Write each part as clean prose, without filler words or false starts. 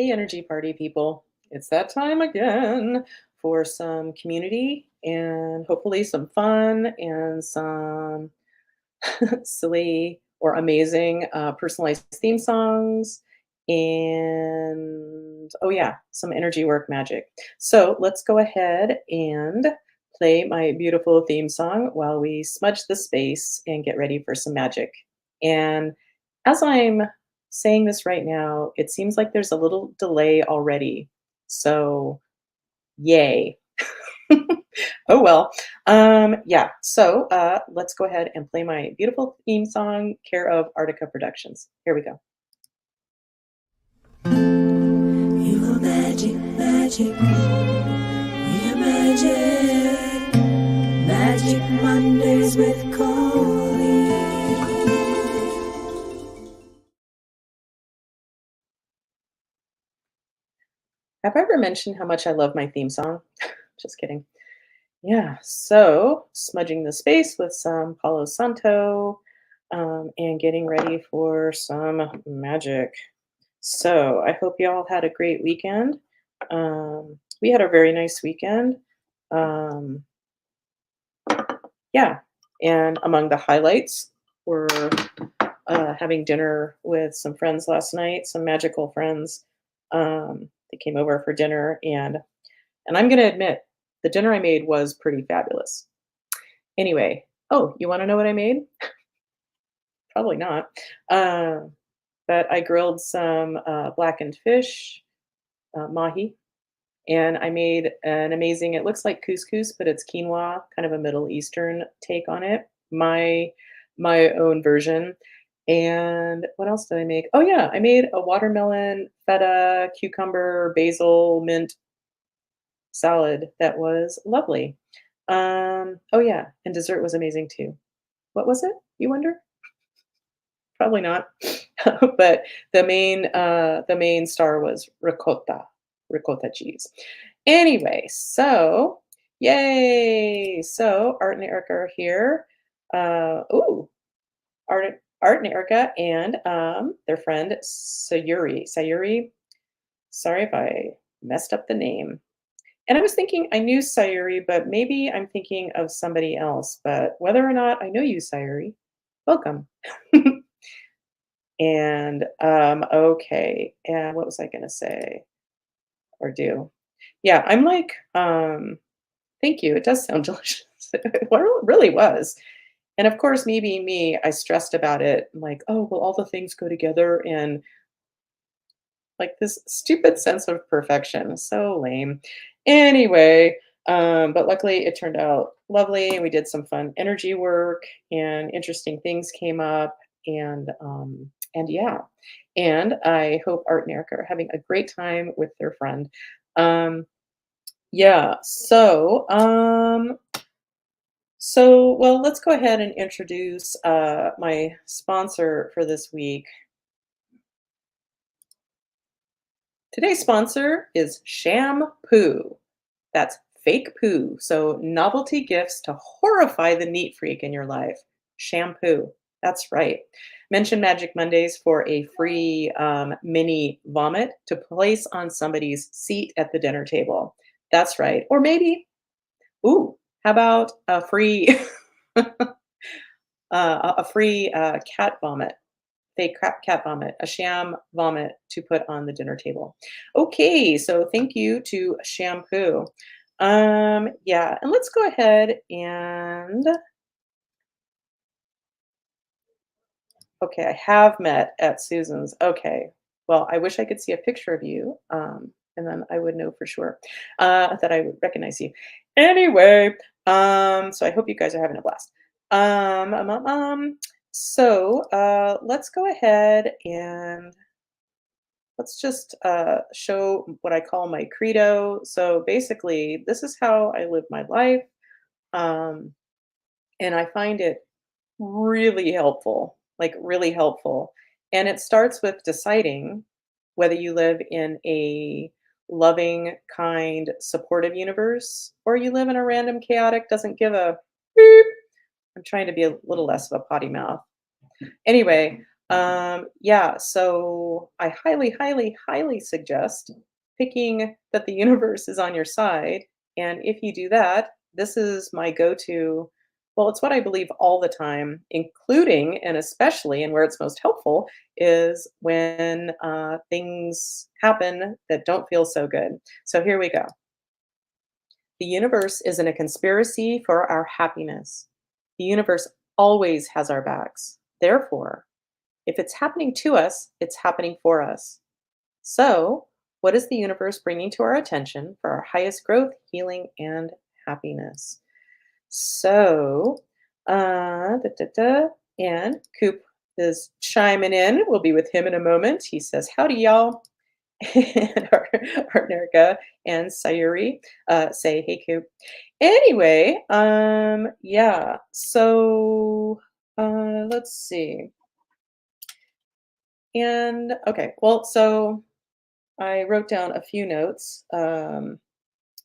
Hey, energy party people. It's that time again for some community and hopefully some fun and some silly or amazing personalized theme songs. And oh, yeah, some energy work magic. So let's go ahead and play my beautiful theme song while we smudge the space and get ready for some magic. And as I'm saying this right now, it seems like there's a little delay already. So, yay. Oh well. Yeah. So let's go ahead and play my beautiful theme song, care of Artica Productions. Here we go. You are magic, magic. We are magic. Magic Mondays with Coley. Have I ever mentioned how much I love my theme song? Just kidding. Yeah. So smudging the space with some Palo Santo and getting ready for some magic. So I hope you all had a great weekend. We had a very nice weekend. Um, yeah, and among the highlights were having dinner with some friends last night, some magical friends. They came over for dinner, and I'm going to admit the dinner I made was pretty fabulous. Anyway, oh, you want to know what I made? Probably not. Uh, but I grilled some blackened fish, mahi, and I made an amazing, it looks like couscous, but it's quinoa, kind of a Middle Eastern take on it. My own version. And what else did I make? Oh yeah, I made a watermelon, feta, cucumber, basil, mint salad that was lovely. Oh yeah, and dessert was amazing too. What was it? You wonder? Probably not. But the main star was ricotta cheese. Anyway, so yay! So Art and Erica are here. Ooh, Art and Erica and their friend Sayuri. Sayuri. Sorry if I messed up the name. And I was thinking I knew Sayuri, but maybe I'm thinking of somebody else. But whether or not I know you, Sayuri, welcome. And okay, and what was I gonna say or do? Yeah, I'm like, thank you. It does sound delicious. What it really was. And of course, me being me, I stressed about it. I'm like, oh, will all the things go together? And like this stupid sense of perfection. So lame. Anyway, but luckily it turned out lovely. And we did some fun energy work and interesting things came up. And yeah. And I hope Art and Erica are having a great time with their friend. Yeah, so well, let's go ahead and introduce my sponsor for this week. Today's sponsor is shampoo. That's fake poo. So novelty gifts to horrify the neat freak in your life. Shampoo. That's right. Mention Magic Mondays for a free mini vomit to place on somebody's seat at the dinner table. That's right. Or maybe, ooh, how about a free a free cat vomit? Fake cat vomit, a sham vomit to put on the dinner table. Okay, so thank you to shampoo. Yeah, and let's go ahead and okay, I have met at Susan's. Okay, well, I wish I could see a picture of you, and then I would know for sure that I would recognize you. Anyway, so I hope you guys are having a blast. Um, um, um, um, so let's go ahead and let's just show what I call my credo. So basically, this is how I live my life. Um, and I find it really helpful, like really helpful. And it starts with deciding whether you live in a loving, kind, supportive universe or you live in a random, chaotic, doesn't give a beep. I'm trying to be a little less of a potty mouth. Anyway, Yeah, so I highly, highly, highly suggest picking that the universe is on your side. And if you do that, this is my go to. Well, it's what I believe all the time, including and especially, and where it's most helpful, is when things happen that don't feel so good. So here we go. The universe isn't a conspiracy for our happiness. The universe always has our backs. Therefore, if it's happening to us, it's happening for us. So, what is the universe bringing to our attention for our highest growth, healing, and happiness? So, and Coop is chiming in. We'll be with him in a moment. He says, "Howdy, y'all." And our Nerga and Sayuri say, "Hey, Coop." Anyway, yeah. So, let's see. And okay, well, so I wrote down a few notes.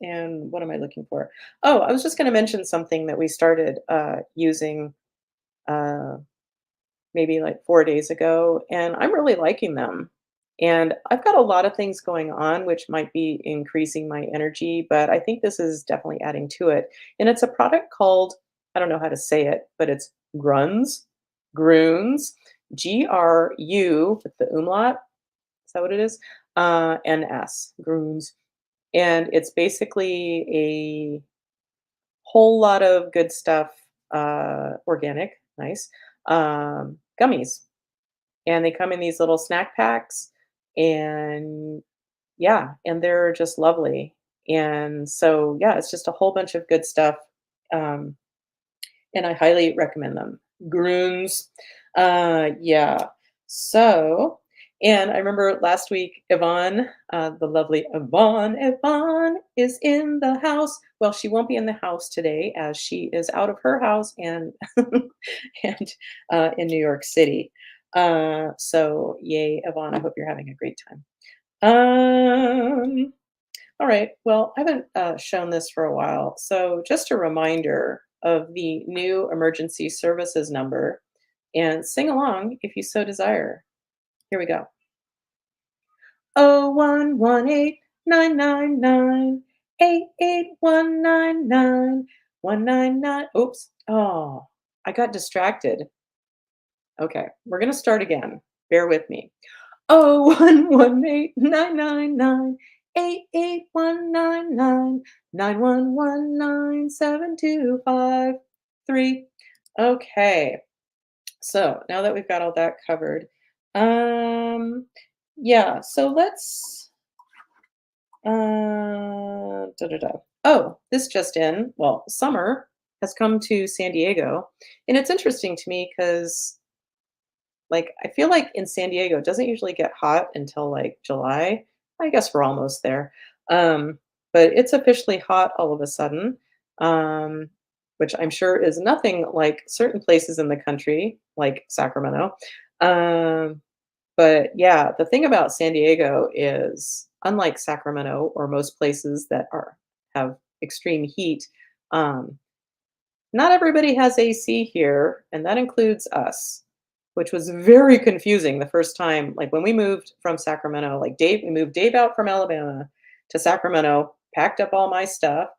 And what am I looking for? Oh, I was just going to mention something that we started using uh, maybe like 4 days ago, and I'm really liking them. And I've got a lot of things going on, which might be increasing my energy, but I think this is definitely adding to it. And it's a product called, I don't know how to say it, but it's Gruns, Gruns, GRU with the umlaut. Is that what it is? NS, Groons. And it's basically a whole lot of good stuff, organic, nice, gummies. And they come in these little snack packs. And yeah, and they're just lovely. And so, yeah, it's just a whole bunch of good stuff. Um, and I highly recommend them. Groons. Yeah. So, and I remember last week, Yvonne, the lovely Yvonne is in the house. Well, she won't be in the house today as she is out of her house and and in New York City. So, yay, Yvonne! I hope you're having a great time. Um, all right. Well, I haven't shown this for a while. So, just a reminder of the new emergency services number and sing along if you so desire. Here we go. 0118 999 88199199. Oops. Oh, I got distracted. Okay. We're going to start again. Bear with me. 0118 999 88199991197253. Okay. So now that we've got all that covered, yeah, so let's oh, this just in. Well, summer has come to San Diego, and it's interesting to me because like, I feel like in San Diego, it doesn't usually get hot until, like, July. I guess we're almost there. Um, but it's officially hot all of a sudden, which I'm sure is nothing like certain places in the country, like Sacramento. Um, but yeah, the thing about San Diego is, unlike Sacramento or most places that are have extreme heat, um, not everybody has AC here, and that includes us, which was very confusing the first time. Like when we moved from Sacramento, like we moved Dave out from Alabama to Sacramento, packed up all my stuff,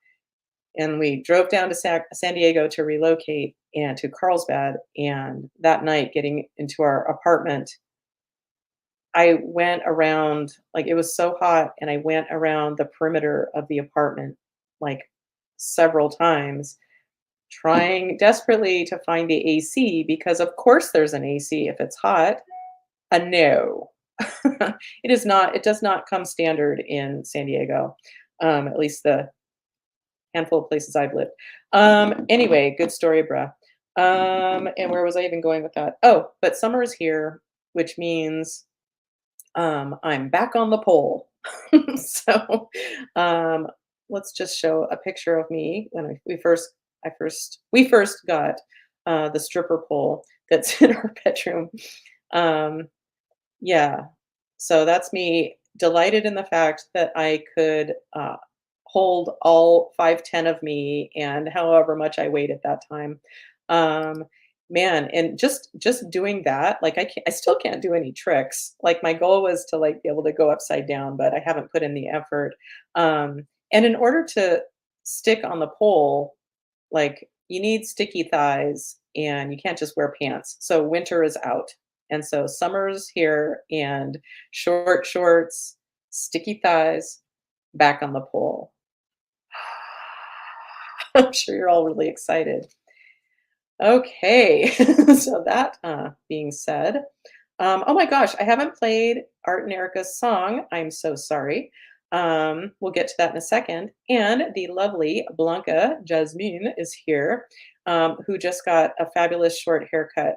and we drove down to San Diego to relocate and to Carlsbad. And that night, getting into our apartment, I went around, like it was so hot, and I went around the perimeter of the apartment like several times trying desperately to find the AC because of course there's an AC if it's hot. A no. It is not, it does not come standard in San Diego. At least the handful of places I've lived. Anyway, good story, bruh. And where was I even going with that? Oh, but summer is here, which means I'm back on the pole. So um, let's just show a picture of me when we first got the stripper pole that's in our bedroom. Um, yeah, so that's me delighted in the fact that I could hold all 5'10" of me and however much I weighed at that time. Um, Man, and just doing that, like, I still can't do any tricks. Like, my goal was to, like, be able to go upside down, but I haven't put in the effort. And in order to stick on the pole, like, you need sticky thighs, and you can't just wear pants. So winter is out, and so summer's here, and short shorts, sticky thighs, back on the pole. I'm sure you're all really excited. Okay. So that, being said, oh my gosh, I haven't played Art and Erica's song. I'm so sorry. We'll get to that in a second. And the lovely Blanca Jasmine is here, who just got a fabulous short haircut.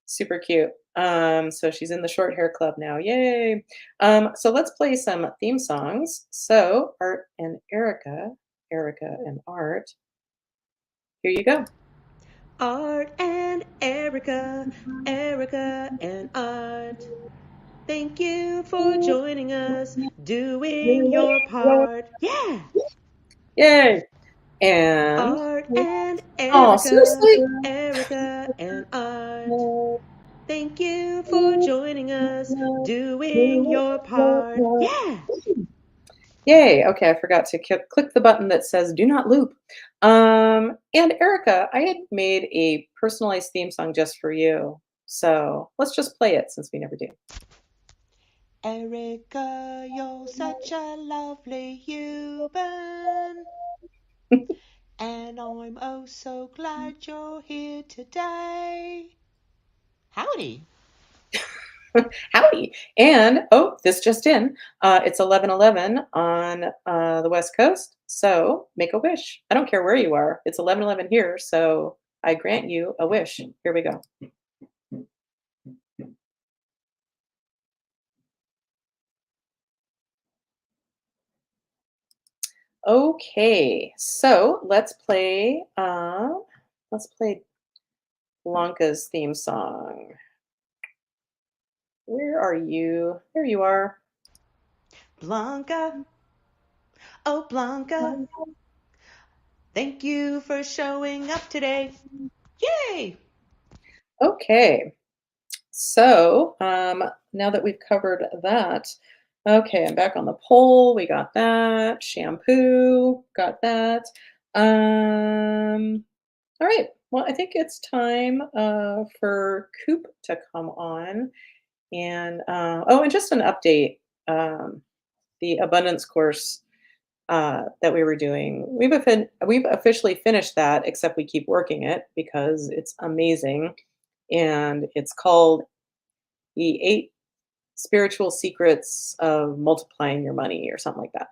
Super cute. So she's in the short hair club now. Yay. So let's play some theme songs. So Art and Erica, Erica and Art, here you go. Art and Erica, Erica and Art. Thank you for joining us, doing your part. Yeah! Yay. And Art and oh, Erica, seriously? Erica and Art. Thank you for joining us, doing your part. Yeah! Yay. Okay, I forgot to click the button that says do not loop. And Erica, I had made a personalized theme song just for you. So let's just play it since we never do. Erica, you're such a lovely human. And I'm oh so glad you're here today. Howdy. Howdy. And oh, this just in. It's 11:11 on the West Coast. So make a wish. I don't care where you are. It's 11:11 here. So I grant you a wish. Here we go. Okay, so let's play Blanca's theme song. Where are you? There you are. Blanca, oh Blanca, thank you for showing up today. Yay! Okay, so now that we've covered that, okay, I'm back on the poll. We got that. Shampoo, got that. All right. Well, I think it's time for Coop to come on. And oh, and just an update. The abundance course that we were doing. We've officially finished that, except we keep working it because it's amazing, and it's called the Eight Spiritual Secrets of Multiplying Your Money or something like that,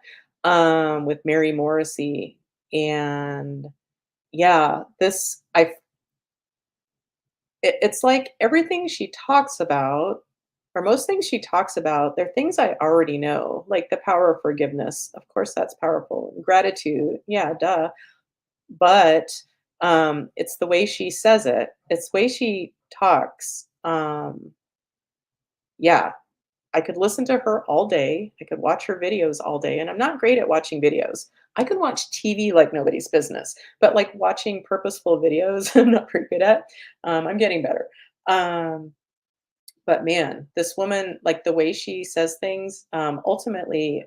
with Mary Morrissey. And yeah, it's like everything she talks about, or most things she talks about, they're things I already know, like the power of forgiveness. Of course, that's powerful. Gratitude, yeah, duh. But it's the way she says it. It's the way she talks. Yeah, I could listen to her all day. I could watch her videos all day, and I'm not great at watching videos. I can watch TV like nobody's business, but like watching purposeful videos, I'm not very good at. I'm getting better. Um, but man, this woman, like the way she says things, ultimately,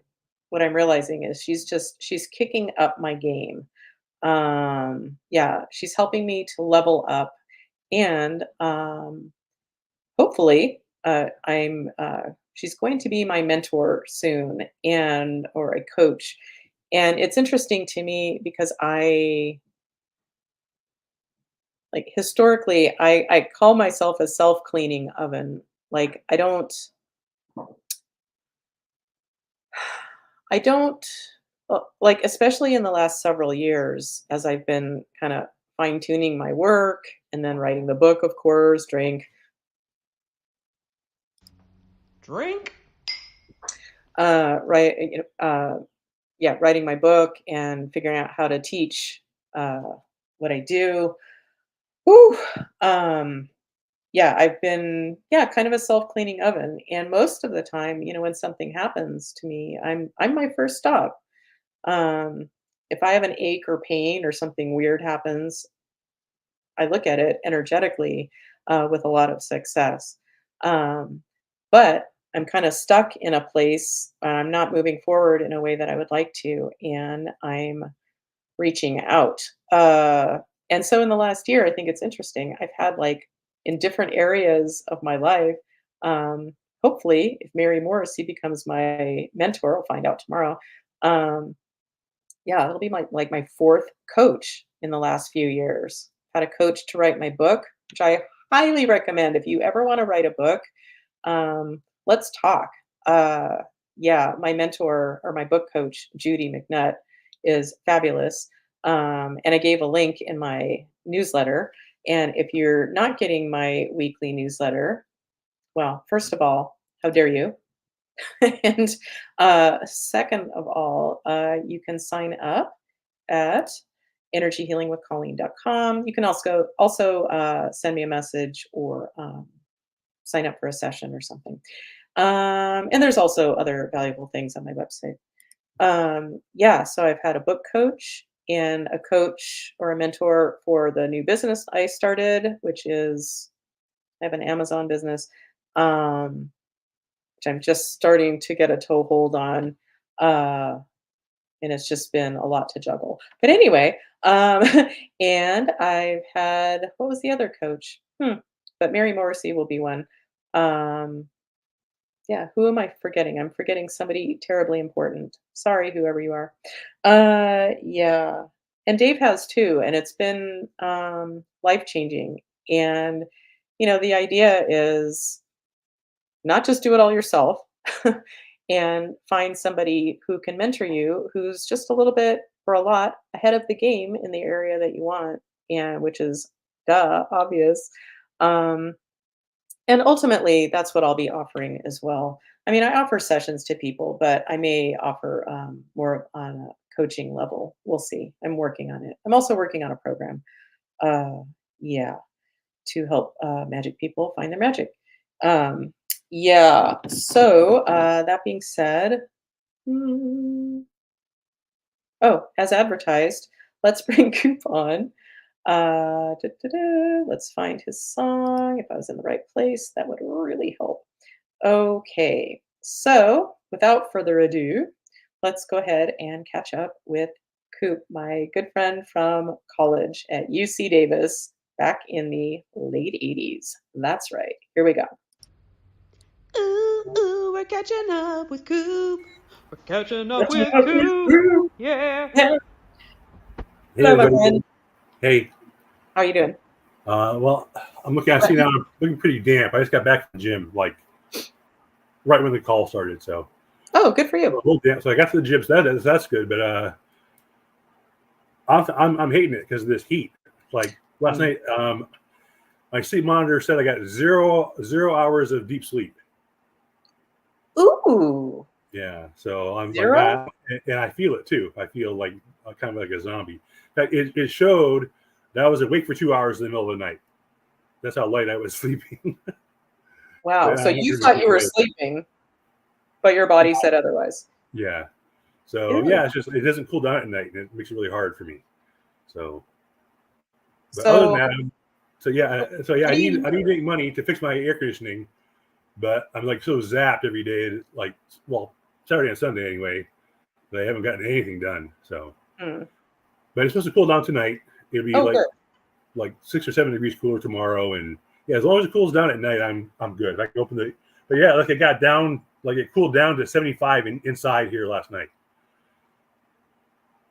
what I'm realizing is she's kicking up my game. Yeah, she's helping me to level up, and hopefully, she's going to be my mentor soon, and or a coach. And it's interesting to me because like historically, I call myself a self-cleaning oven. Like I don't like, especially in the last several years, as I've been kind of fine tuning my work and then writing the book, of course, drink. Drink. Right, yeah, writing my book and figuring out how to teach uh, what I do. Whew. Um, yeah, I've been kind of a self-cleaning oven, and most of the time, when something happens to me, I'm my first stop. If I have an ache or pain or something weird happens, I look at it energetically with a lot of success. Um, but I'm kind of stuck in a place. I'm not moving forward in a way that I would like to, and I'm reaching out. And so in the last year, I think it's interesting. I've had like in different areas of my life. Um, Hopefully, if Mary Morrissey becomes my mentor, I'll find out tomorrow. Um, yeah, it'll be my fourth coach in the last few years. Had a coach to write my book, which I highly recommend if you ever want to write a book. Let's talk. Uh, yeah, my mentor or my book coach, Judy McNutt, is fabulous. And I gave a link in my newsletter. And if you're not getting my weekly newsletter, well, first of all, how dare you? And second of all, you can sign up at energyhealingwithcolleen.com. You can also send me a message or sign up for a session or something. And there's also other valuable things on my website. Yeah, so I've had a book coach and a coach or a mentor for the new business I started, which is I have an Amazon business, which I'm just starting to get a toehold on. Uh, and it's just been a lot to juggle. But anyway, and I've had what was the other coach? But Mary Morrissey will be one. Um, yeah, who am I forgetting? I'm forgetting somebody terribly important. Sorry, whoever you are. Yeah, and Dave has too, and it's been life changing. And the idea is not just do it all yourself and find somebody who can mentor you who's just a little bit or a lot ahead of the game in the area that you want, and which is obvious. um, and ultimately that's what I'll be offering as well. I mean, I offer sessions to people, but I may offer more on a coaching level. We'll see. I'm working on it. I'm also working on a program, uh, yeah, to help magic people find their magic. Um, yeah. So that being said, hmm, oh, as advertised, let's bring Coop on. Let's find his song. If I was in the right place, that would really help. Okay. So without further ado, let's go ahead and catch up with Coop, my good friend from college at UC Davis back in the late 80s. That's right. Here we go. Ooh, ooh, we're catching up with Coop. We're catching up Catching with up with Coop. Coop. Yeah. Hey, Hey, hello, my everybody. friend. Hey, How you doing? well, I see now I'm looking pretty damp. I just got back from the gym, like right when the call started. So Oh, good for a you. little damp. So I got to the gym. So that's good. But I'm hating it because of this heat. Like last night, my sleep monitor said I got zero hours of deep sleep. Ooh, Yeah. So I'm like, zero? and I feel it too. I feel like kind of like a zombie. In fact, it showed that I was awake for 2 hours in the middle of the night. That's how light I was sleeping. Wow. But So I'm not you going to thought you were complain. sleeping, but your body said otherwise. Yeah. So Ew. yeah, it's just it doesn't cool down at night, and it makes it really hard for me. So, but other than So that, so yeah, what I do you need to make money to fix my air conditioning, but I'm like so zapped every day, like Saturday and Sunday anyway, that I haven't gotten anything done. So, hmm. but it's supposed to cool down tonight. It'll be Oh, good. like 6 or 7 degrees cooler tomorrow, and yeah, as long as it cools down at night, I'm good. I can open the, but yeah, like it cooled down to 75 inside here last night.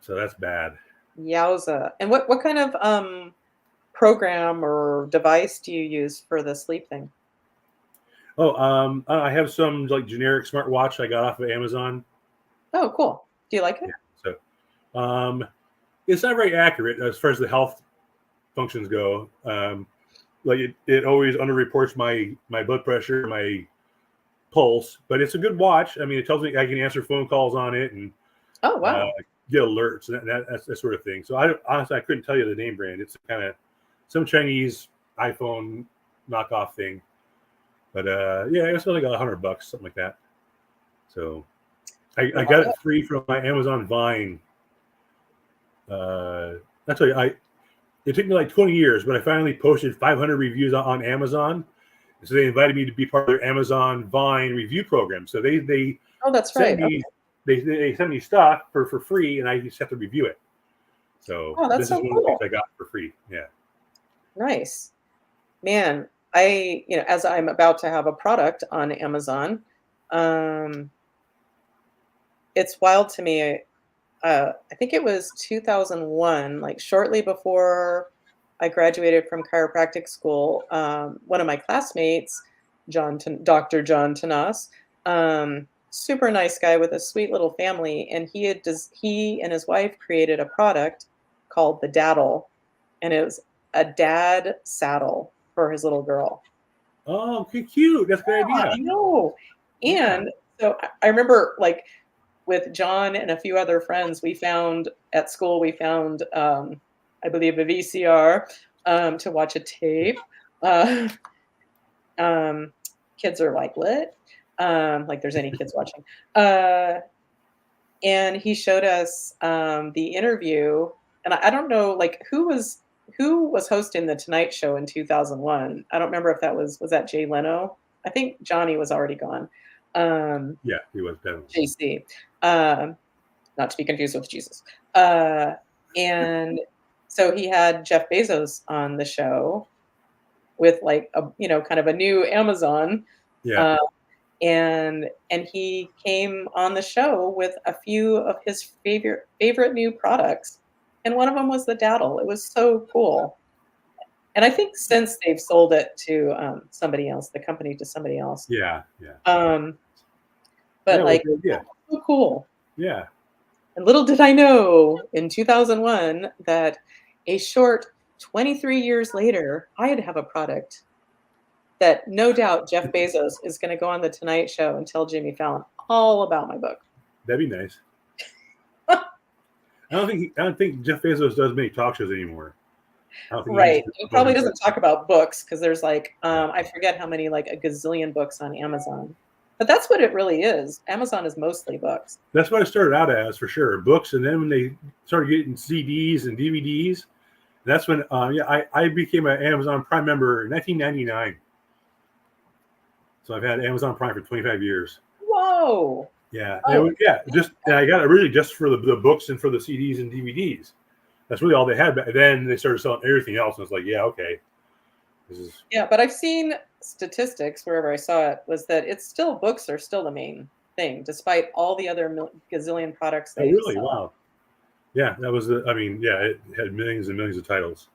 So that's bad. Yowza. And what kind of program or device do you use for the sleep thing? Oh, I have some like generic smartwatch I got off of Amazon. Oh, cool. Do you like it? Yeah, so it's not very accurate as far as the health functions go. Like it always underreports my blood pressure, my pulse, but it's a good watch. I mean, it tells me I can answer phone calls on it and Oh, wow. get alerts and that sort of thing. So honestly I couldn't tell you the name brand. It's kind of some Chinese iPhone knockoff thing. But yeah, it's only got $100, something like that. So I got it free from my Amazon Vine. Actually, it took me like 20 years, but I finally posted 500 reviews on Amazon. So they invited me to be part of their Amazon Vine review program. So they Oh, that's sent right. me Okay. they sent me stuff for free, and I just have to review it. So Oh, that's this is so one of the things cool. I got for free. Yeah. Nice. Man, as I'm about to have a product on Amazon, um, it's wild to me. I think it was 2001, like shortly before I graduated from chiropractic school. One of my classmates, Dr. John Tanas, super nice guy with a sweet little family, and he and his wife created a product called the Daddle, and it was a dad saddle for his little girl. Oh, okay, cute. That's a good Yeah, idea. I know. Yeah. And so I remember, like, with John and a few other friends, we found at school, I believe, a VCR to watch a tape. Uh, um, kids are like, what? Like there's any kids watching. Uh, and he showed us the interview. And I don't know, like, who was hosting the Tonight Show in 2001. I don't remember if was that Jay Leno? I think Johnny was already gone. Yeah, he was definitely. JC. Um, not to be confused with Jesus. Uh, and so he had Jeff Bezos on the show with like kind of a new Amazon, Yeah. uh, and he came on the show with a few of his favorite new products, and one of them was the Daddle. It was so cool, and I think since they've sold it to somebody else, the company to somebody else. Yeah. Yeah. Um, Yeah, but well, like, yeah. so cool. Yeah. And little did I know in 2001 that a short 23 years later, I'd have a product that no doubt Jeff Bezos is going to go on the Tonight Show and tell Jimmy Fallon all about my book. That'd be nice. I don't think Jeff Bezos does many talk shows anymore. I don't think Right. He probably he's doesn't talk about books because there's like, I forget how many, like a gazillion books on Amazon. But that's what it really is. Amazon is mostly books. That's what it started out as, for sure, books. And then when they started getting CDs and DVDs, that's when I became an Amazon Prime member in 1999. So I've had Amazon Prime for 25 years. Whoa. Yeah, Oh. I got it really just for the books and for the CDs and DVDs. That's really all they had. But then they started selling everything else, and it's like, yeah, okay, this is. Yeah, but I've seen statistics wherever I saw it was that books are still the main thing, despite all the other gazillion products Oh, they really? sell. Wow. Yeah, that was the. I mean, yeah, it had millions and millions of titles.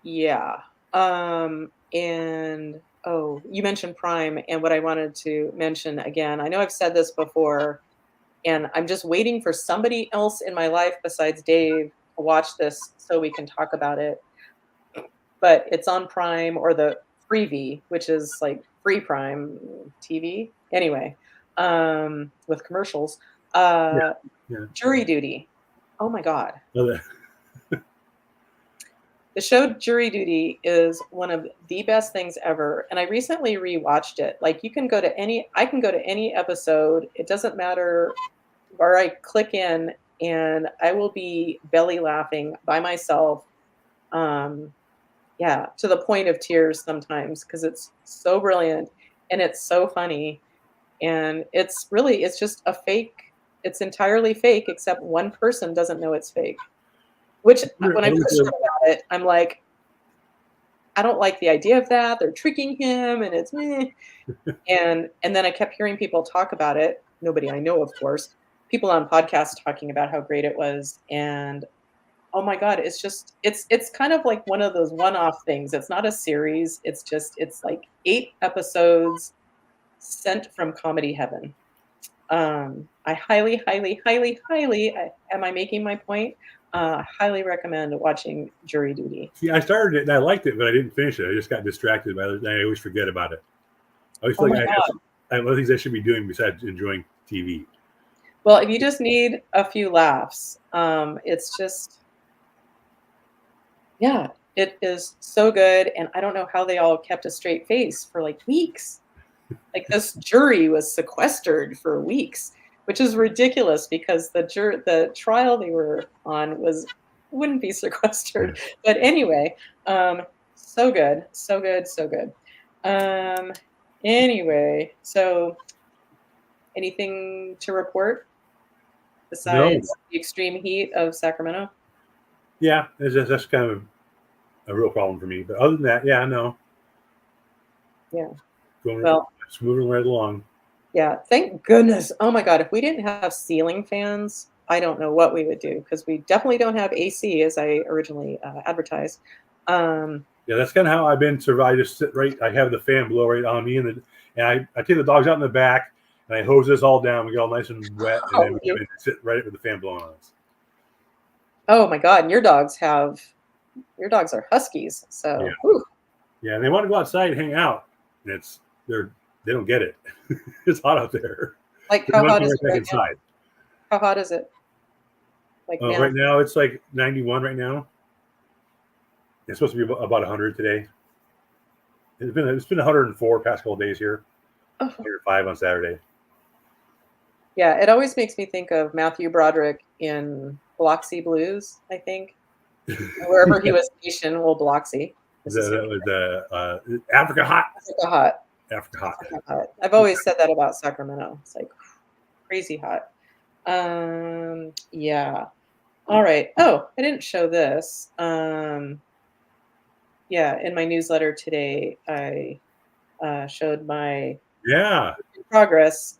Yeah. And you mentioned Prime, and what I wanted to mention again, I know I've said this before, and I'm just waiting for somebody else in my life besides Dave to watch this so we can talk about it. But it's on Prime or the Freevee, which is like free Prime TV. Anyway, with commercials. Yeah. Jury Duty. Oh my God. Oh, The show Jury Duty is one of the best things ever, and I recently rewatched it. Like I can go to any episode. It doesn't matter where I click in, and I will be belly laughing by myself. Yeah, to the point of tears sometimes because it's so brilliant and it's so funny, and it's just a fake. It's entirely fake, except one person doesn't know it's fake. Which, when I first heard about it, I'm like, I don't like the idea of that. They're tricking him, and it's meh. And then I kept hearing people talk about it. Nobody I know, of course. People on podcasts talking about how great it was, and oh my God, it's kind of like one of those one-off things. It's not a series. It's like 8 episodes sent from comedy heaven. I highly, highly, highly, highly, am I making my point? Highly recommend watching Jury Duty. See, I started it and I liked it, but I didn't finish it. I just got distracted by it. I always forget about it. I always feel like I have other things I should be doing besides enjoying TV. Well, if you just need a few laughs, it's just, yeah, it is so good. And I don't know how they all kept a straight face for like weeks. Like this jury was sequestered for weeks, which is ridiculous because the trial they were on was wouldn't be sequestered. But anyway, so good, so good, so good. Anyway, so anything to report No. besides the extreme heat of Sacramento? Yeah, that's kind of a real problem for me. But other than that, yeah, no. Yeah. Going, Well, it's moving right along. yeah, thank goodness. Oh my God, if we didn't have ceiling fans, I don't know what we would do because we definitely don't have AC as I originally advertised. Um, Yeah, that's kind of how I've been surviving. I just sit right. I have the fan blow right on me, and I take the dogs out in the back, and I hose this all down. We get all nice and wet, and then we come in and sit right with the fan blowing on us. oh my God, and your dogs are huskies, so Yeah, whew. yeah. And they want to go outside and hang out, and they don't get it. It's hot out there. Like They how want to hot go is right it back right now? inside. How hot is it? Like now? Right now, it's like 91 right now. It's supposed to be about 100 today. It's been 104 past couple of days here. Oh, 105 on Saturday. yeah, it always makes me think of Matthew Broderick in Biloxi Blues, I think. Wherever he was stationed, well, Biloxi, That Mississippi. was Africa hot. Africa hot. Africa hot. Africa hot. I've always said that about Sacramento. It's like crazy hot. Yeah. All right. Oh, I didn't show this. Yeah, in my newsletter today, I showed my Yeah. progress.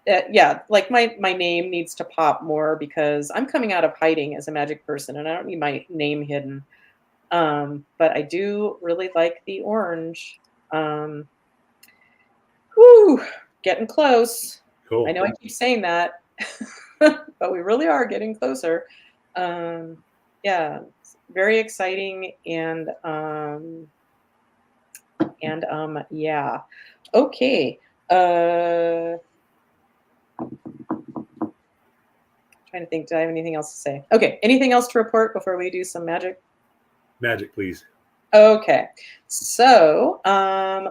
Yeah, like my name needs to pop more because I'm coming out of hiding as a magic person, and I don't need my name hidden. But I do really like the orange. Um, Whew, getting close. I Cool. know I keep saying that, but we really are getting closer. Yeah, it's very exciting yeah. Okay. Uh Trying to think, do I have anything else to say? Okay, anything else to report before we do some magic? Magic, please. Okay, so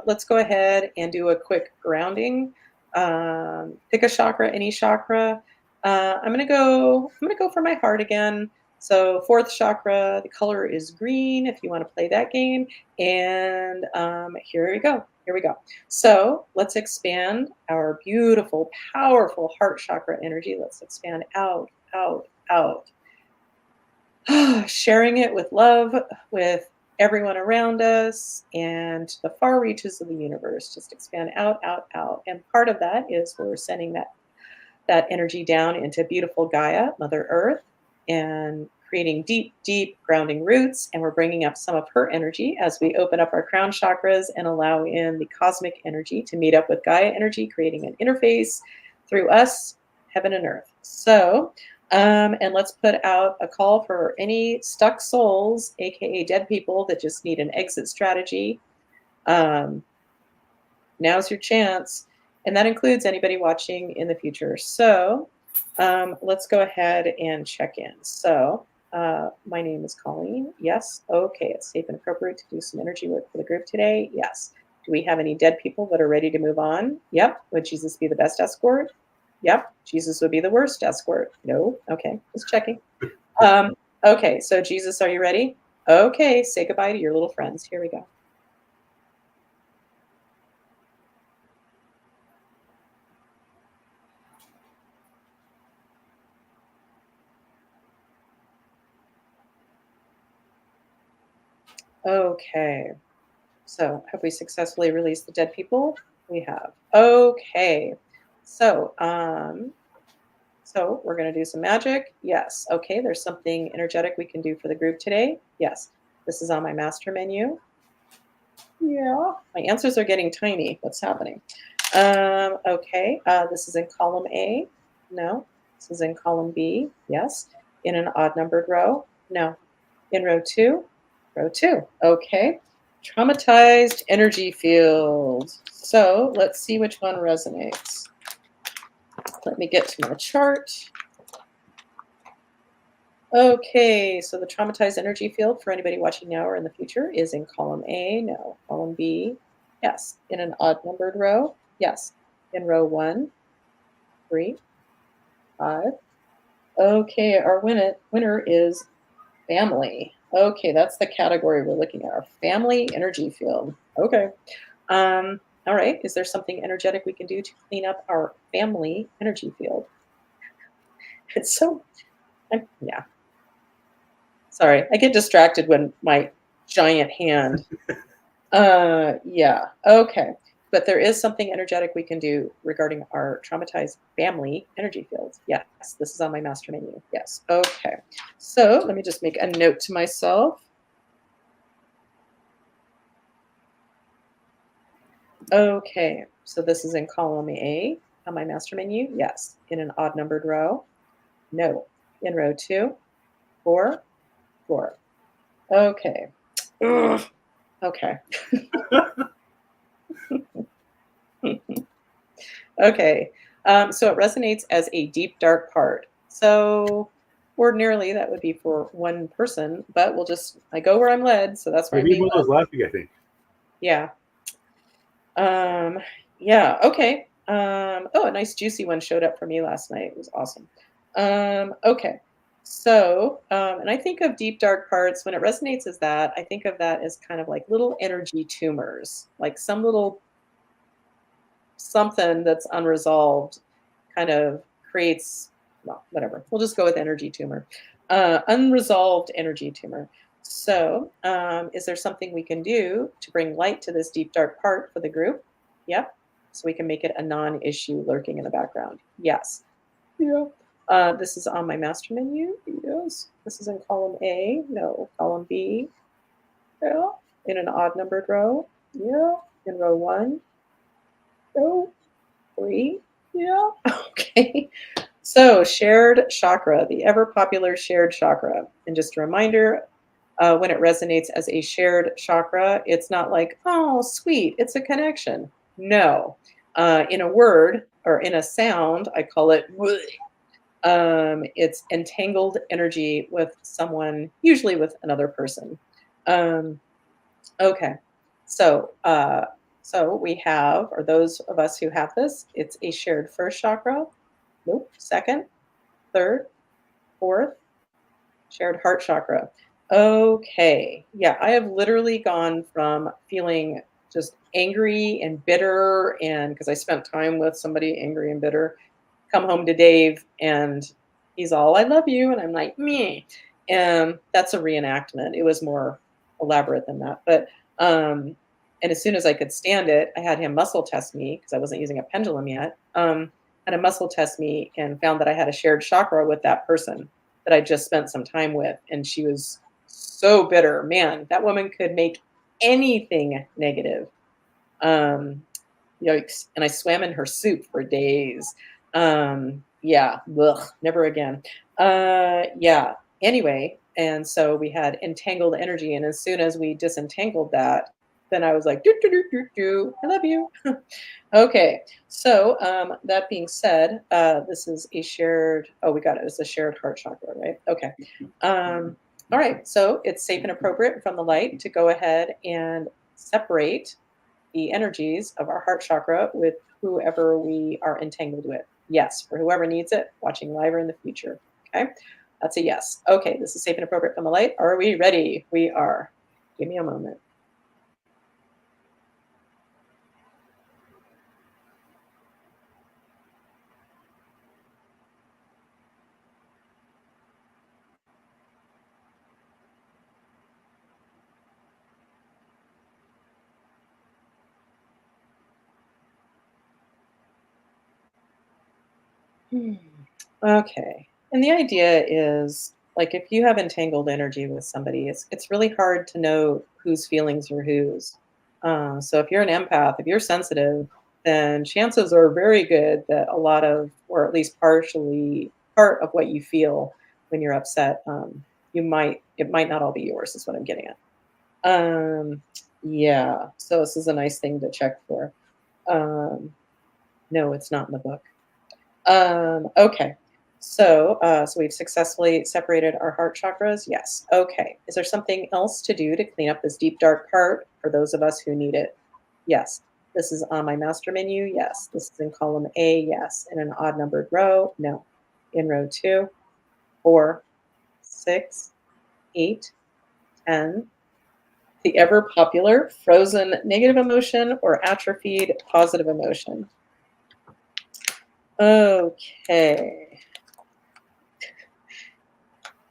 let's go ahead and do a quick grounding. Pick a chakra, any chakra. I'm gonna go for my heart again. So fourth chakra, the color is green. If you want to play that game, and here we go. Here we go. So let's expand our beautiful, powerful heart chakra energy. Let's expand out, out, out. Sharing it with love, with everyone around us and the far reaches of the universe. Just expand out, out, out. And part of that is we're sending that energy down into beautiful Gaia, Mother Earth, and creating deep, deep grounding roots. And we're bringing up some of her energy as we open up our crown chakras and allow in the cosmic energy to meet up with Gaia energy, creating an interface through us, heaven and earth. So, and let's put out a call for any stuck souls, aka dead people that just need an exit strategy. Now's your chance. And that includes anybody watching in the future. So let's go ahead and check in. So my name is Colleen. Yes. Okay. It's safe and appropriate to do some energy work for the group today. Yes. Do we have any dead people that are ready to move on? Yep. Would Jesus be the best escort? Yep. Jesus would be the worst escort. No. Okay. Just checking. Okay. So Jesus, are you ready? Okay. Say goodbye to your little friends. Here we go. Okay. So have we successfully released the dead people? We have. Okay. So, so we're going to do some magic. Yes. Okay. There's something energetic we can do for the group today. Yes. This is on my master menu. Yeah. My answers are getting tiny. What's happening? Okay. This is in column A. No. This is in column B. Yes. In an odd numbered row. No. In row 2. Row 2. Okay. Traumatized energy field. So let's see which one resonates. Let me get to my chart. Okay, so the traumatized energy field for anybody watching now or in the future is in column A. No. Column B. Yes. In an odd numbered row. Yes. In row 1, 3, 5. Okay, our winner is family. Okay, that's the category we're looking at. Our family energy field. Okay. All right. Is there something energetic we can do to clean up our family energy field? It's so, yeah. Sorry, I get distracted when my giant hand. Yeah. Okay. But there is something energetic we can do regarding our traumatized family energy fields. Yes, this is on my master menu. Yes. Okay. So let me just make a note to myself. Okay. So this is in column A on my master menu. Yes. In an odd numbered row. No. In row 2, 4, 4. Okay. Ugh. Okay. Okay. So it resonates as a deep, dark part. So ordinarily that would be for one person, but I go where I'm led. So that's where I'm Maybe being one led. was last week, I think. Yeah. Yeah. Okay. Oh, a nice juicy one showed up for me last night. It was awesome. Okay. So, and I think of deep, dark parts when it resonates as that, I think of that as kind of like little energy tumors, like some little something that's unresolved kind of creates, well, whatever. We'll just go with energy tumor. Unresolved energy tumor. So, is there something we can do to bring light to this deep, dark part for the group? Yep. So we can make it a non-issue lurking in the background. Yes. Yeah. This is on my master menu. Yes. This is in column A. No. Column B. Yeah. In an odd numbered row. Yeah. In row 1. No. 3. Yeah. Okay. So, shared chakra, the ever popular shared chakra. And just a reminder, when it resonates as a shared chakra, it's not like, oh, sweet, it's a connection. No. In a word or in a sound, I call it, it's entangled energy with someone, usually with another person. Um, okay. So, so we have, or those of us who have this, it's a shared first chakra. Nope. Second, third, fourth, shared heart chakra. Okay. Yeah, I have literally gone from feeling just angry and bitter, and because I spent time with somebody angry and bitter, come home to Dave and he's all, I love you. And I'm like, me. And that's a reenactment. It was more elaborate than that. But, and as soon as I could stand it, I had him muscle test me because I wasn't using a pendulum yet. Had a muscle test me and found that I had a shared chakra with that person that I just spent some time with. And she was so bitter. Man, that woman could make anything negative. Um, Yikes. And I swam in her soup for days. Yeah, ugh, never again. Yeah. Anyway, and so we had entangled energy. And as soon as we disentangled that, then I was like, do, do, do, do, do, I love you. Okay. So that being said, this is a shared, oh, we got it. It's a shared heart chakra, right? Okay. All right. So it's safe and appropriate from the light to go ahead and separate the energies of our heart chakra with whoever we are entangled with. Yes, for whoever needs it, watching live or in the future. Okay, that's a yes. Okay, this is safe and appropriate from the light. Are we ready? We are. Give me a moment. Okay. And the idea is like if you have entangled energy with somebody, it's really hard to know whose feelings are whose. So if you're an empath, if you're sensitive, then chances are very good that a lot of, or at least partially, part of what you feel when you're upset, it might not all be yours. Is what I'm getting at. Yeah. So this is a nice thing to check for. Um, no, it's not in the book. Okay. So, so we've successfully separated our heart chakras. Yes. Okay. Is there something else to do to clean up this deep dark part for those of us who need it? Yes. This is on my master menu. Yes. This is in column A. Yes. In an odd numbered row. No. In row 2, 4, 6, 8, 10. The ever popular frozen negative emotion or atrophied positive emotion. Okay.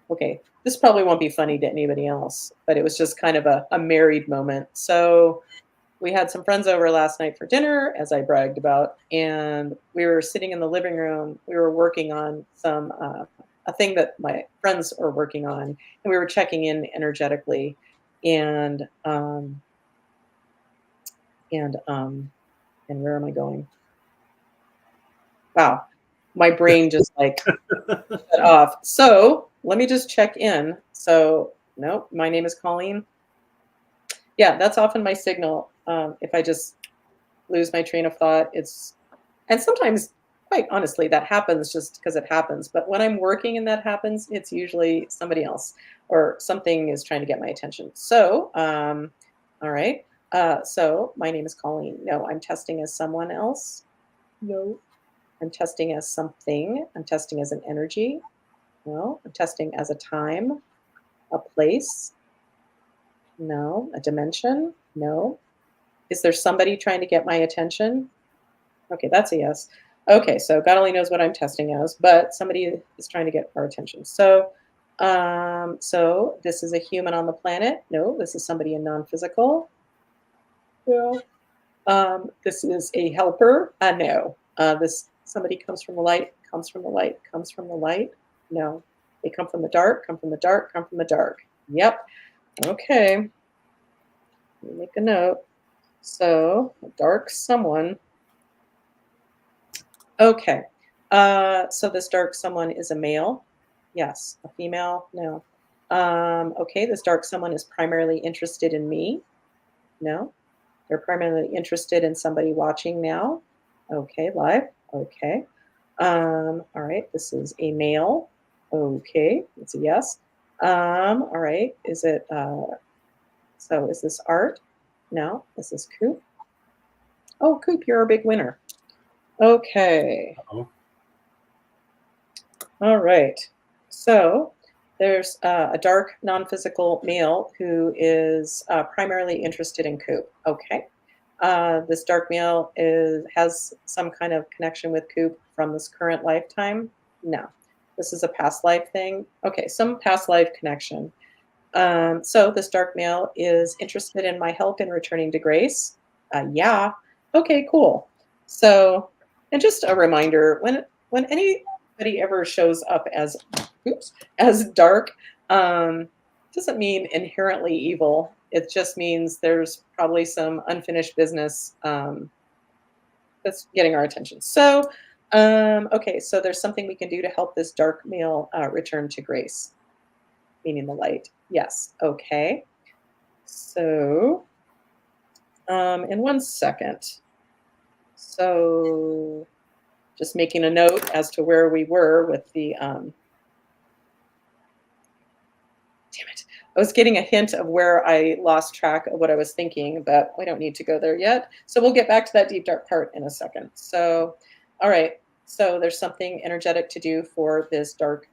Okay. This probably won't be funny to anybody else, but it was just kind of a married moment. So we had some friends over last night for dinner, as I bragged about, and we were sitting in the living room. We were working on some a thing that my friends are working on, and we were checking in energetically, and and um, and where am I going? Wow, my brain just like shut off. So let me just check in. So no, my name is Colleen. Yeah, that's often my signal. If I just lose my train of thought, and sometimes, quite honestly, that happens just because it happens. But when I'm working and that happens, it's usually somebody else or something is trying to get my attention. So, all right. So my name is Colleen. No, I'm testing as someone else. No, I'm testing as something. I'm testing as an energy. No, I'm testing as a time, a place. No, a dimension. No. Is there somebody trying to get my attention? Okay, that's a yes. Okay, so God only knows what I'm testing as, but somebody is trying to get our attention. So this is a human on the planet. No, this is somebody in non-physical. No. This is a helper. No. This somebody comes from the light, comes from the light, comes from the light. No. They come from the dark, come from the dark, come from the dark. Yep. Okay. Let me make a note. So, a dark someone. Okay. So this dark someone is a male. Yes. A female. No. Okay. This dark someone is primarily interested in me. No. They're primarily interested in somebody watching now. Okay. Live. Okay. All right. This is a male. Okay. It's a yes. All right. Is it, so is this art? No. This is Coop. Oh, Coop, you're a big winner. Okay. Oh, All right. So there's a dark non-physical male who is primarily interested in Coop. Okay. This dark male has some kind of connection with Coop from this current lifetime. No, this is a past life thing. Okay, some past life connection. So this dark male is interested in my help in returning to grace. Yeah. Okay, cool. So, and just a reminder, when anybody ever shows up as oops, as dark, doesn't mean inherently evil. It just means there's probably some unfinished business that's getting our attention. So, okay, so there's something we can do to help this dark male return to grace, meaning the light. Yes. Okay. So, in 1 second. So, just making a note as to where we were with the, damn it. I was getting a hint of where I lost track of what I was thinking, but we don't need to go there yet. So we'll get back to that deep dark part in a second. So, all right. So there's something energetic to do for this dark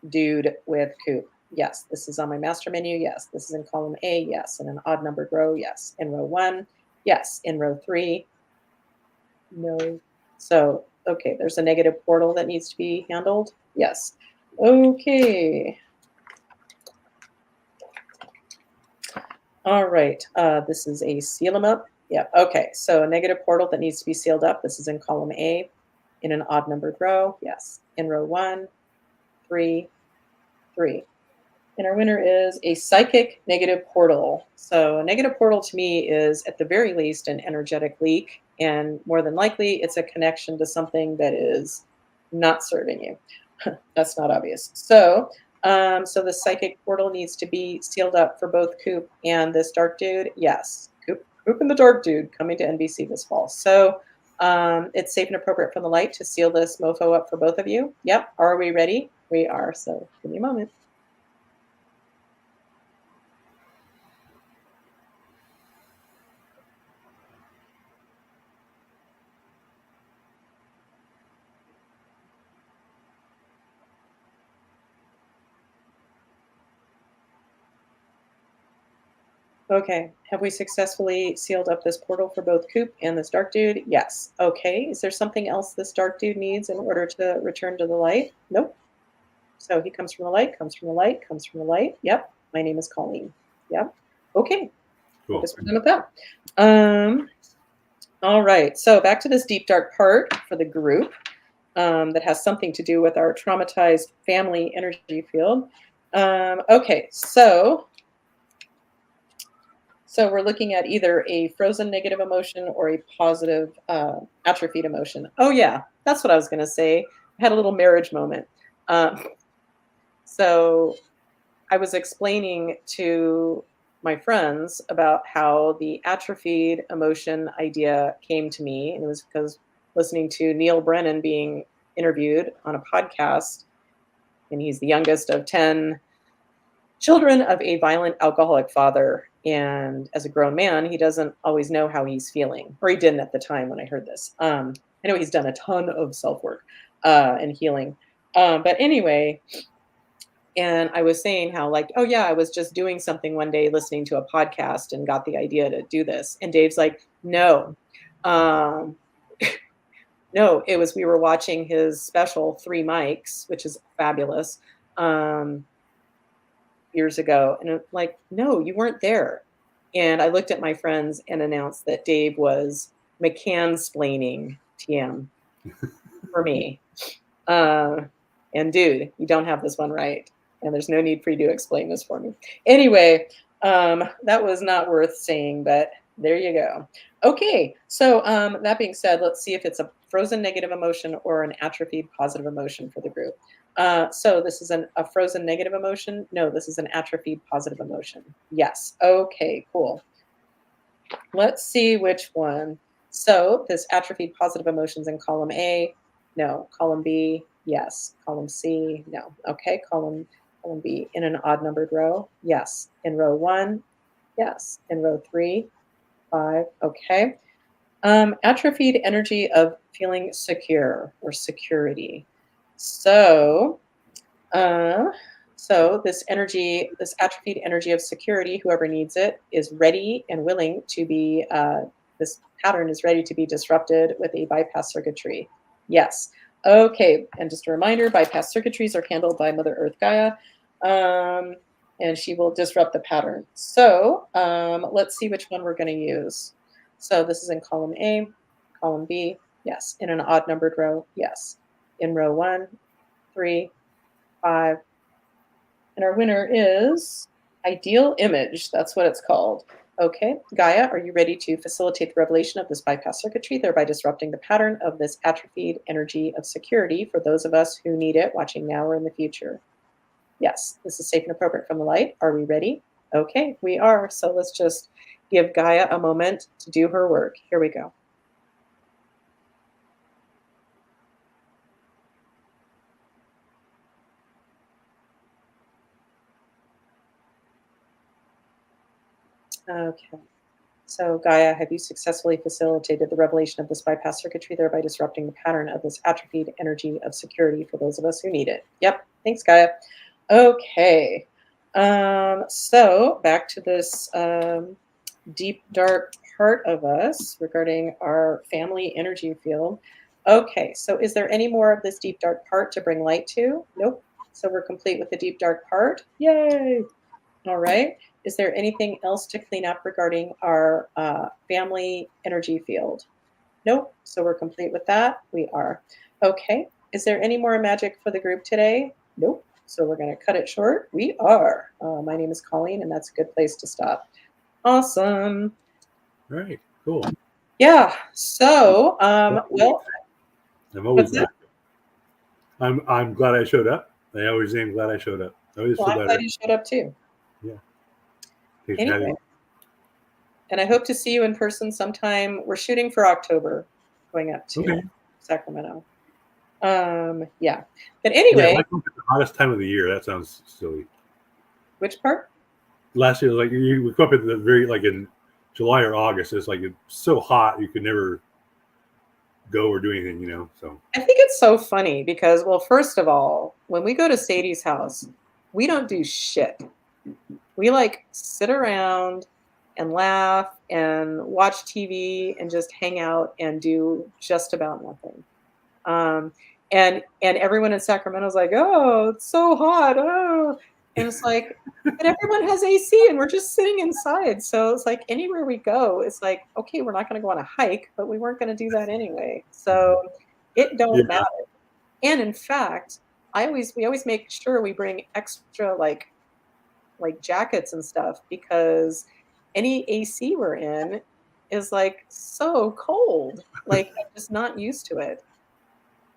dude with Coop. Yes. This is on my master menu. Yes. This is in column A. Yes. In an odd numbered row. Yes. In row 1. Yes. In row 3. No. So, okay. There's a negative portal that needs to be handled. Yes. Okay. All right. This is a seal 'em up. Yeah. Okay. So a negative portal that needs to be sealed up. This is in column A in an odd numbered row. Yes. In row 1, 3, 3. And our winner is a psychic negative portal. So a negative portal to me is at the very least an energetic leak. And more than likely, it's a connection to something that is not serving you. That's not obvious. So the psychic portal needs to be sealed up for both Coop and this dark dude. Yes, Coop and the dark dude coming to NBC this fall. So it's safe and appropriate from the light to seal this mofo up for both of you. Yep. Are we ready? We are. So give me a moment. Okay. Have we successfully sealed up this portal for both Coop and this dark dude? Yes. Okay. Is there something else this dark dude needs in order to return to the light? Nope. So he comes from the light, comes from the light, comes from the light. Yep. My name is Colleen. Yep. Okay. I Cool. guess we're done with that. All right. So back to this deep dark part for the group that has something to do with our traumatized family energy field. Okay. So we're looking at either a frozen negative emotion or a positive atrophied emotion. Oh yeah, that's what I was going to say. I had a little marriage moment. So I was explaining to my friends about how the atrophied emotion idea came to me, and it was because listening to Neil Brennan being interviewed on a podcast, and he's the youngest of 10 children of a violent alcoholic father. And as a grown man, he doesn't always know how he's feeling, or he didn't at the time when I heard this. I know he's done a ton of self work and healing. But anyway, and I was saying how, like, oh, yeah, I was just doing something one day listening to a podcast and got the idea to do this. And Dave's like, no, no, it was we were watching his special, Three Mics, which is fabulous. Years ago, and I'm like, no, you weren't there. And I looked at my friends and announced that Dave was McCann-splaining TM for me. And dude, you don't have this one right, and there's no need for you to explain this for me. Anyway, that was not worth saying, but there you go. Okay, so that being said, let's see if it's a frozen negative emotion or an atrophied positive emotion for the group. So this is a frozen negative emotion. No, this is an atrophied positive emotion. Yes. Okay, cool. Let's see which one. So this atrophied positive emotions in column A. No. Column B. Yes. Column C. No. Okay. Column B in an odd numbered row. Yes. In row 1. Yes. In row 3, 5. Okay. Atrophied energy of feeling secure or security. So this energy, this atrophied energy of security, whoever needs it, is ready and willing to be, this pattern is ready to be disrupted with a bypass circuitry. Yes. Okay. And just a reminder, bypass circuitries are handled by Mother Earth Gaia, and she will disrupt the pattern. So let's see which one we're going to use. So this is in column A, column B. Yes. In an odd numbered row. Yes. In row 1, 3, 5. And our winner is Ideal Image. That's what it's called. Okay, Gaia, are you ready to facilitate the revelation of this bypass circuitry, thereby disrupting the pattern of this atrophied energy of security for those of us who need it, watching now or in the future? Yes, this is safe and appropriate from the light. Are we ready? Okay, we are. So let's just give Gaia a moment to do her work. Here we go. Okay. So Gaia, have you successfully facilitated the revelation of this bypass circuitry, thereby disrupting the pattern of this atrophied energy of security for those of us who need it? Yep. Thanks, Gaia. Okay. So back to this deep, dark part of us regarding our family energy field. Okay. So is there any more of this deep, dark part to bring light to? Nope. So we're complete with the deep, dark part. Yay. All right. Is there anything else to clean up regarding our family energy field? Nope. So we're complete with that. We are. Okay. Is there any more magic for the group today? Nope. So we're going to cut it short. We are. My name is Colleen, and that's a good place to stop. Awesome. All right. Cool. Yeah. So, well, I'm always what's that? I'm glad I showed up. I always am glad I showed up. I always Well, feel I'm better. glad you showed up too. Yeah. Anyway. And I hope to see you in person sometime. We're shooting for October, going up to Sacramento. Yeah. But anyway. Yeah, the hottest time of the year. That sounds silly. Which part? Last year, like you would come up at the very, like in July or August, it's like it's so hot you could never go or do anything, you know. So I think it's so funny because, well, first of all, when we go to Sadie's house, we don't do shit. We like sit around and laugh and watch TV and just hang out and do just about nothing. And everyone in Sacramento's like, oh, it's so hot. Oh, and it's like, but everyone has AC and we're just sitting inside. So it's like anywhere we go, it's like, okay, we're not going to go on a hike, but we weren't going to do that anyway. So it don't matter. And in fact, we always make sure we bring extra like jackets and stuff, because any AC we're in is like so cold. Like I'm just not used to it.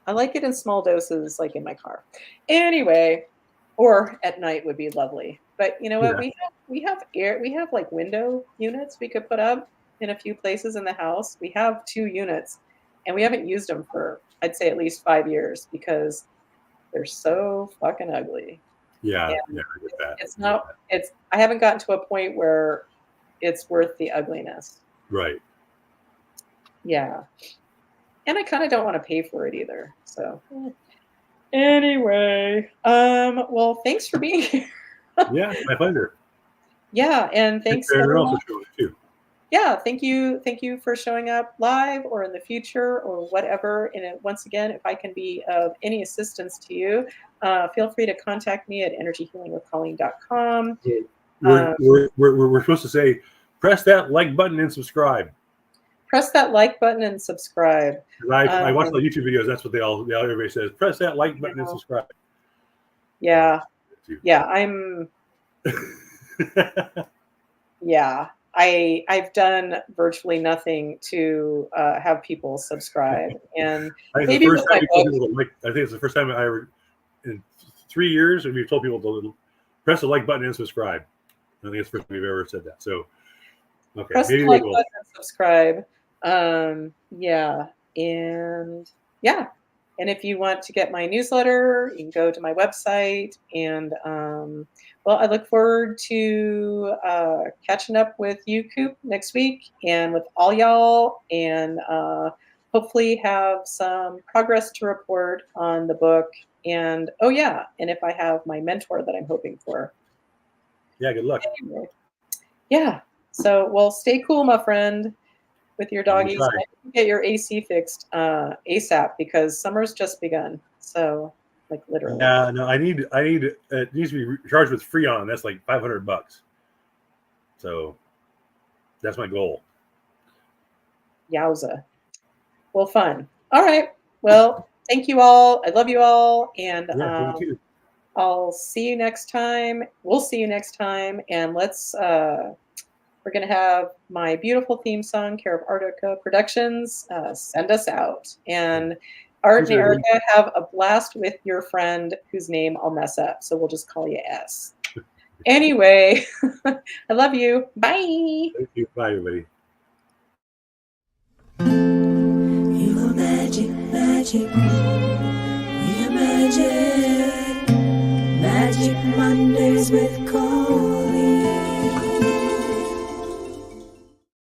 I like it in small doses, like in my car. Anyway, or at night would be lovely. But you know what? We have air. We have like window units we could put up in a few places in the house. We have 2 units, and we haven't used them for, I'd say, at least 5 years, because they're so fucking ugly. Yeah, I get that. It's not. It's. I haven't gotten to a point where it's worth the ugliness. Right. Yeah. And I kind of don't want to pay for it either. So anyway, well, thanks for being here. Yeah, my pleasure. Yeah, and thanks everyone else for showing up too. Yeah, thank you for showing up live or in the future or whatever. And once again, if I can be of any assistance to you, feel free to contact me at energyhealingwithcolleen.com. We're supposed to say, press that like button and subscribe. Press that like button and subscribe. I watch the YouTube videos. That's what everybody says. Press that like button and subscribe. Yeah. Yeah. I've done virtually nothing to have people subscribe. And maybe I think it's the first time I ever, in 3 years, we've told people to press the like button and subscribe. I think it's the first time we've ever said that. So, okay. Press the like button and subscribe. And if you want to get my newsletter, you can go to my website. And well, I look forward to catching up with you, Coop, next week, and with all y'all, and hopefully have some progress to report on the book. And and if I have my mentor that I'm hoping for. Yeah, good luck. Anyway, yeah. So, well, stay cool, my friend, with your doggies. Get your AC fixed ASAP, because summer's just begun. So, like, literally. Yeah, no, I need it needs to be charged with Freon. That's like $500. So that's my goal. Yowza. Well, fun. All right. Well, thank you all. I love you all. And I'll see you next time. We'll see you next time. And we're going to have my beautiful theme song, Care of Artica Productions, send us out. And Art and Erica, have a blast with your friend whose name I'll mess up. So we'll just call you S. Anyway, I love you. Bye. Thank you. Bye, everybody. You are magic, magic. We are magic. Magic Mondays with Colleen.